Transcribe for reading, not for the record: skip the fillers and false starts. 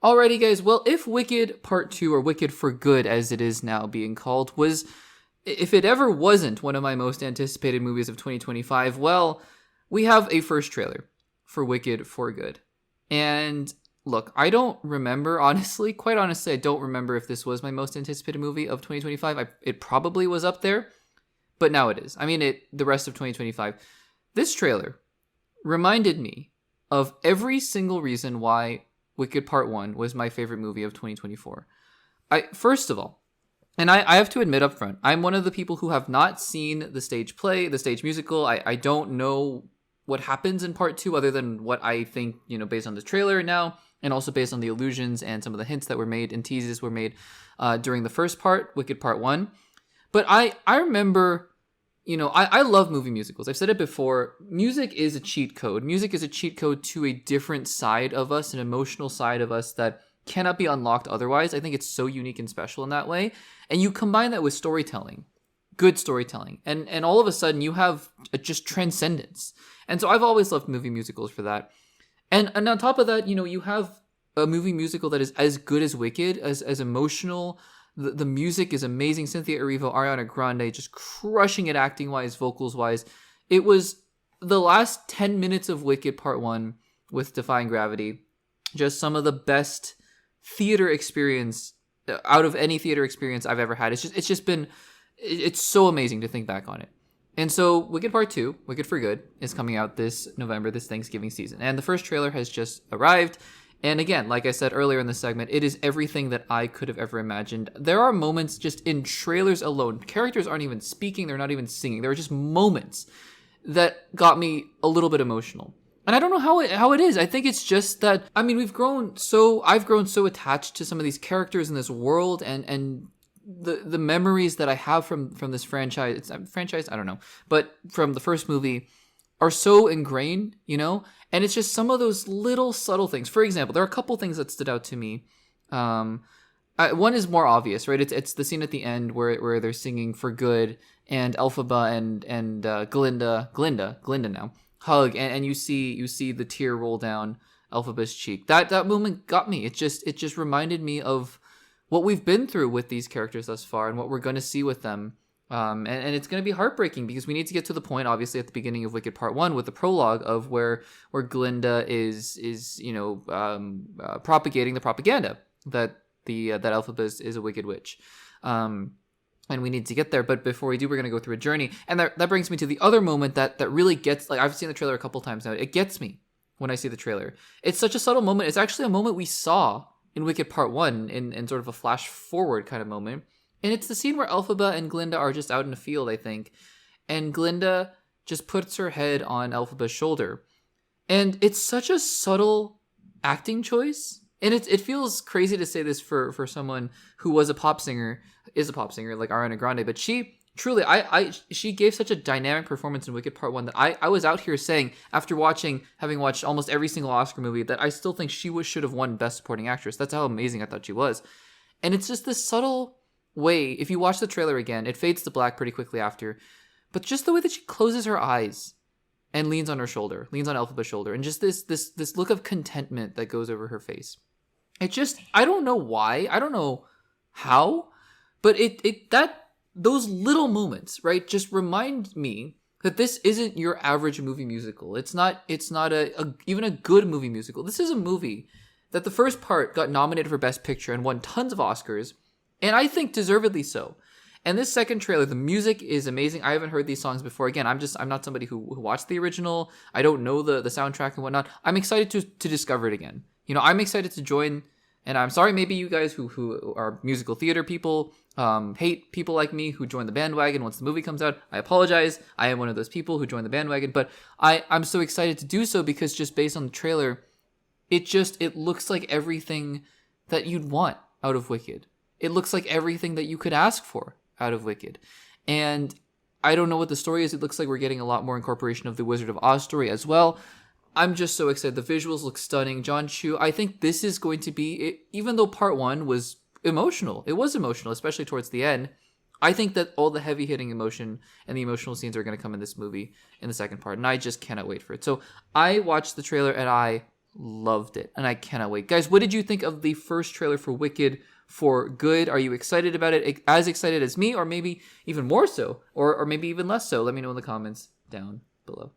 Alrighty, guys. Well, if Wicked Part 2, or Wicked for Good as it is now being called, if it ever wasn't one of my most anticipated movies of 2025, well, we have a first trailer for Wicked for Good. And look, I don't remember, quite honestly, I don't remember if this was my most anticipated movie of 2025. It probably was up there, but now it is. I mean, the rest of 2025. This trailer reminded me of every single reason why Wicked Part 1 was my favorite movie of 2024. First of all, and I have to admit up front, I'm one of the people who have not seen the stage play, the stage musical. I don't know what happens in Part 2 other than what I think, based on the trailer now, and also based on the allusions and some of the hints that were made and teases were made during the first part, Wicked Part 1. But I remember, I love movie musicals. I've said it before. Music is a cheat code. Music is a cheat code to a different side of us, an emotional side of us that cannot be unlocked otherwise. I think it's so unique and special in that way. And you combine that with storytelling, good storytelling, and all of a sudden you have just transcendence. And so I've always loved movie musicals for that. And on top of that, you have a movie musical that is as good as Wicked, as emotional. The music is amazing. CYNTHIA, ERIVO, ARIANA, GRANDE, just crushing it acting-wise, vocals-wise. It was the last 10 minutes of Wicked Part 1 with Defying Gravity. Just some of the best theater experience out of any theater experience I've ever had. It's so amazing to think back on it. And so Wicked Part 2, Wicked for Good, is coming out this November, this Thanksgiving season. And the first trailer has just arrived. And again, like I said earlier in the segment, it is everything that I could have ever imagined. There are moments just in trailers alone. Characters aren't even speaking. They're not even singing. There are just moments that got me a little bit emotional. And I don't know how it is. I think it's just that, I've grown so attached to some of these characters in this world and the memories that I have from this franchise. It's a franchise, I don't know. But from the first movie are so ingrained, and it's just some of those little subtle things. For example, there are a couple things that stood out to me. One is more obvious, right? It's the scene at the end where they're singing For Good, and Elphaba and Glinda now hug, and you see the tear roll down Elphaba's cheek. That moment got me. It just reminded me of what we've been through with these characters thus far and what we're going to see with them. And it's going to be heartbreaking because we need to get to the point, obviously, at the beginning of Wicked Part 1 with the prologue of where Glinda is propagating the propaganda that Elphaba is a wicked witch. And we need to get there. But before we do, we're going to go through a journey. And that brings me to the other moment that really gets, I've seen the trailer a couple times now. It gets me when I see the trailer. It's such a subtle moment. It's actually a moment we saw in Wicked Part 1 in sort of a flash forward kind of moment. And it's the scene where Elphaba and Glinda are just out in a field, I think. And Glinda just puts her head on Elphaba's shoulder. And it's such a subtle acting choice. And it feels crazy to say this for someone who is a pop singer like Ariana Grande. But she truly, she gave such a dynamic performance in Wicked Part 1 that I was out here saying, after having watched almost every single Oscar movie, that I still think she should have won Best Supporting Actress. That's how amazing I thought she was. And it's just this subtle way, if you watch the trailer again, it fades to black pretty quickly after, but just the way that she closes her eyes and leans on Elphaba's shoulder, and just this look of contentment that goes over her face. It just, I don't know why, I don't know how, but those little moments, right, just remind me that this isn't your average movie musical. It's not even a good movie musical. This is a movie that the first part got nominated for Best Picture and won tons of Oscars. And I think deservedly so. And this second trailer, the music is amazing. I haven't heard these songs before. Again, I'm not somebody who watched the original. I don't know the soundtrack and whatnot. I'm excited to discover it again. I'm excited to join. And I'm sorry, maybe you guys who are musical theater people hate people like me who join the bandwagon once the movie comes out. I apologize. I am one of those people who join the bandwagon. But I'm so excited to do so because just based on the trailer, it looks like everything that you'd want out of Wicked. It looks like everything that you could ask for out of Wicked. And I don't know what the story is. It looks like we're getting a lot more incorporation of the Wizard of Oz story as well. I'm just so excited. The visuals look stunning. John Chu, I think this is going to be, even though Part 1 was emotional, it was emotional, especially towards the end. I think that all the heavy-hitting emotion and the emotional scenes are going to come in this movie in the second part. And I just cannot wait for it. So I watched the trailer and I loved it, and I cannot wait. Guys, what did you think of the first trailer for Wicked for Good? Are you excited about it? As excited as me, or maybe even more so, or maybe even less so? Let me know in the comments down below.